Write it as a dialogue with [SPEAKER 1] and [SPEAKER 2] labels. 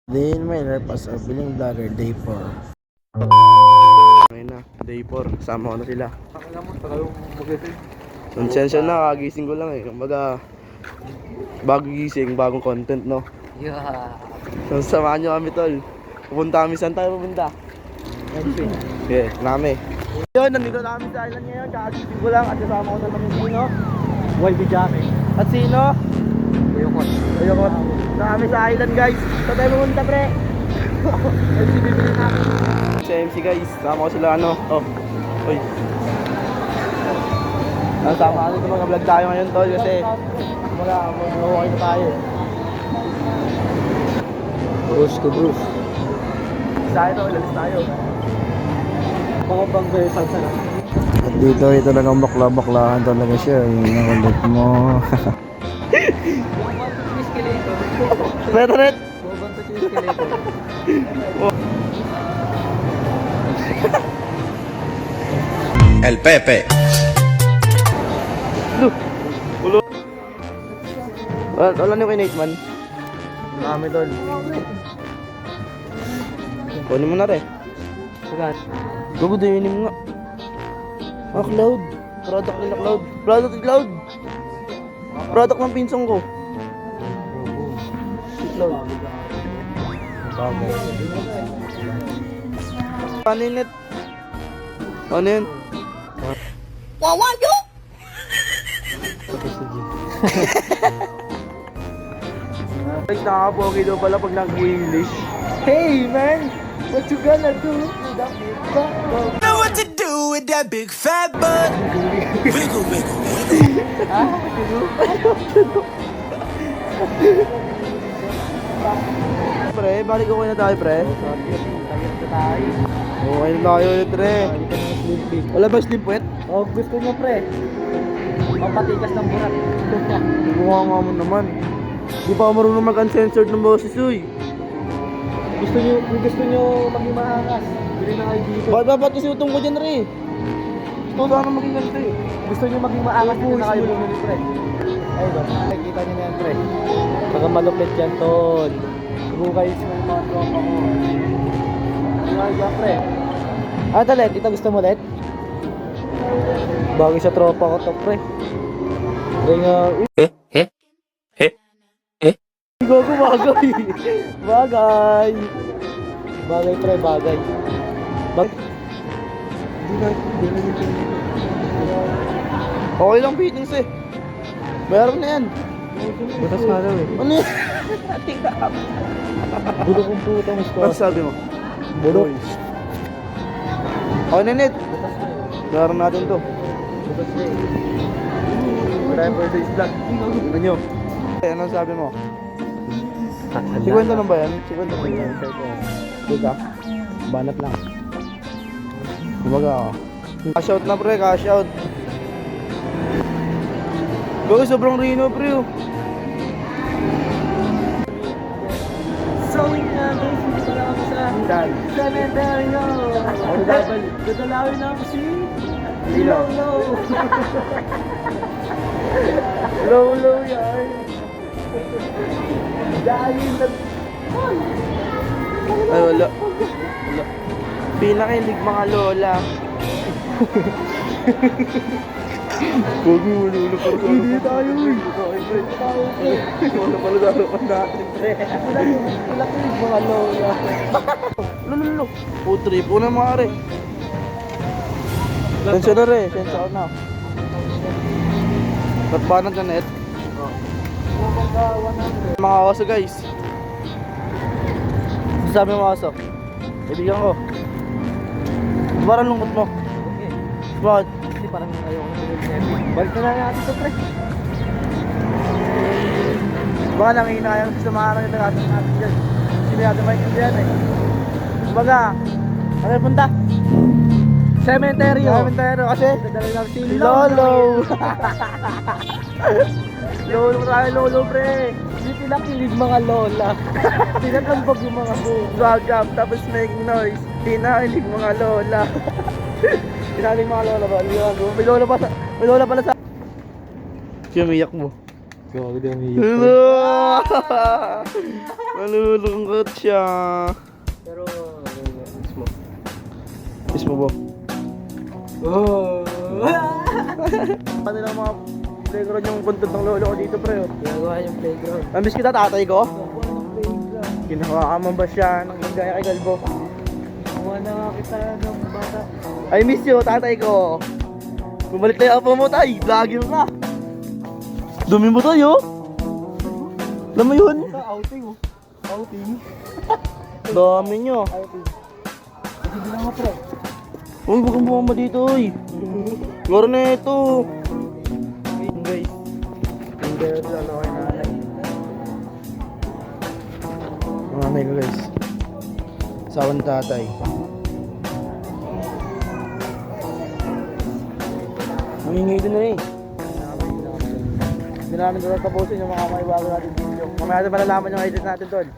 [SPEAKER 1] Din may nerpas of Biling Vlogger Day 4. Ngayon na, Day 4. Sama ko na sila.
[SPEAKER 2] Akala mo, tagal yung mag-edit.
[SPEAKER 1] Konsensya na, kagising ko lang eh. Kumbaga, bagong gising, bagong content, no?
[SPEAKER 2] Yeah.
[SPEAKER 1] So, samahan nyo kami, tol. Pupunta kami, saan tayo pupunta? Yeah, nami. Yun, nandito na kami sa island ngayon. Kakagising ko lang at kasama ko na namin sino?
[SPEAKER 2] YB Jame.
[SPEAKER 1] At sino?
[SPEAKER 2] Ayokot.
[SPEAKER 1] Ayokot. Na kami sa island, guys. Saan tayo pupunta, pre?
[SPEAKER 2] MC bibili namin.
[SPEAKER 1] Sa MC, guys. Sama ko sila, ano? Oh. Uy. Sama kami sa mga vlog tayo ngayon, tol. Kasi mag-okay na tayo.
[SPEAKER 2] Bruce ko, Bruce.
[SPEAKER 1] Tayo, tol. Lalis tayo.
[SPEAKER 2] Mga bangga yung salsa na.
[SPEAKER 1] At dito, ito talagang bakla-baklahan talaga siya. Yung nakulit mo. Pwede rin.
[SPEAKER 2] Bobang to escalator.
[SPEAKER 3] El Pepe.
[SPEAKER 1] Ulo. Wala niyo kay Nate man. Marami tol. Kunin mo na rin.
[SPEAKER 2] Sagat.
[SPEAKER 1] Gagudinin mo nga. Ah, Cloud. Product nila Cloud. Product ni Cloud. Product ng pinsong ko. Si Cloud.
[SPEAKER 2] Bagay.
[SPEAKER 1] Ano yun, Net? Ano yun?
[SPEAKER 2] Tapos si Jim.
[SPEAKER 1] Guys, nakakapogi daw pala pag nag-English.
[SPEAKER 2] Hey man! What you gonna do?
[SPEAKER 3] Know what to do with that big fat butt. Wiggle, wiggle, wiggle.
[SPEAKER 1] Pre, balik okay na tayo, pre. Okay na tayo ulit, pre. Wala ba slim puwet?
[SPEAKER 2] Oh, gusto nyo pre? Pampatikas ng burat.
[SPEAKER 1] Mukha nga mo naman. Di pa ako marunong mag-uncensored ng boses, uy.
[SPEAKER 2] Gusto nyo maging maangas. Bili na kayo dito.
[SPEAKER 1] Ba't kasi utong ko dyan, re? Gusto sana maging ganito eh.
[SPEAKER 2] Gusto nyo maging maangas, bili na kayo bumili pre. Ayun ba? Nakikita nyo na yan pre. Saka malupit yan tol. Bukay sa mga tropa ko. Ayun ba pre? Ah talit, kita gusto mo ulit? Bagay sa tropa ko to pre. Pre nga.
[SPEAKER 1] Gago, bagay. Bagay.
[SPEAKER 2] Bagay pre, bagay.
[SPEAKER 1] Okay lang fittings eh. Meron na yan.
[SPEAKER 2] Butas nga daw eh.
[SPEAKER 1] Ano yan?
[SPEAKER 2] Budo kong putang
[SPEAKER 1] Ano
[SPEAKER 2] squad.
[SPEAKER 1] sabi mo?
[SPEAKER 2] Budo.
[SPEAKER 1] Okay na, Net.
[SPEAKER 2] Butas na eh.
[SPEAKER 1] Meron natin to.
[SPEAKER 2] Butas na eh.
[SPEAKER 1] Time for this vlog. Ano nyo? Anong sabi mo?
[SPEAKER 2] Kakala.
[SPEAKER 1] 50 lang ba yan? 50 lang yan. Diba?
[SPEAKER 2] Banat lang.
[SPEAKER 1] Kumbaga ako. Cash out na pre, cash out. Bago sobrang rino pre oh.
[SPEAKER 2] So nga guys, dito lang ako sa
[SPEAKER 1] Saan?
[SPEAKER 2] cementerio. Dadalawin na ako si
[SPEAKER 1] Sino?
[SPEAKER 2] Lolo.
[SPEAKER 1] Low yan.
[SPEAKER 2] Dahil na...
[SPEAKER 1] Ay wala. Pinakilig mga lola. Gogi, ulo pa rin. Hindi tayo eh. Wala pala darapan natin pre.
[SPEAKER 2] Pinakilig mga lola.
[SPEAKER 1] Lululu. Putri po na mga re. Sensya na re. Sensya ko na. Ba't ba nang ganet? Mga oso guys. Sabi mo aso. Ibigyan ko. Parang lungkot mo.
[SPEAKER 2] Okay.
[SPEAKER 1] Bakit?
[SPEAKER 2] Kasi parang ayaw ko na balik na lang natin ito pre.
[SPEAKER 1] Baka nanginayang sa mga natin dyan. Hindi natin maintindihan eh. Kumbaga, ano yung punta?
[SPEAKER 2] Cementerio.
[SPEAKER 1] Cementerio kasi
[SPEAKER 2] Dadalawin na ako si
[SPEAKER 1] Lolo. Lolo tayo, Lolo pre.
[SPEAKER 2] Hindi pinakilig mga lola. Tinatambog yung mga buong.
[SPEAKER 1] Gagap, tapos making noise. Pinakilig mga lola. Pinakilig mga lola ba? May lola pa sa... May lola pala sa... Umiyak mo.
[SPEAKER 2] Gawa ko din umiyak.
[SPEAKER 1] Hello! Nalulungkot siya.
[SPEAKER 2] Pero, mismo.
[SPEAKER 1] Kiss mo ba?
[SPEAKER 2] Oh!
[SPEAKER 1] Ano lang mga playground yung content ng lolo ko dito pre oh.
[SPEAKER 2] Ginagawa yung playground.
[SPEAKER 1] Namiss kita tatay ko?
[SPEAKER 2] Gawa ng playground.
[SPEAKER 1] Ginawa ka man ba siya ng gaya kay Galbo?
[SPEAKER 2] Gawa na nga kita ng bata.
[SPEAKER 1] I miss you tatay ko. Bumalik tayo apa mo tay, vlogger ka. Dumi mo tayo. Alam mo yun?
[SPEAKER 2] Outing oh. Outing.
[SPEAKER 1] Dami nyo.
[SPEAKER 2] Outing. Sige lang nga pre.
[SPEAKER 1] Uy, huwag kang bumama dito oy. Garo na ito. Guys. Hindi ito ano kay nanay. Nanay ko guys. Asawa ni tatay. Nangingi din na eh. Hindi namin doon tapusin yung mga maibago natin video. Mamaya natin malalaman yung edit natin doon.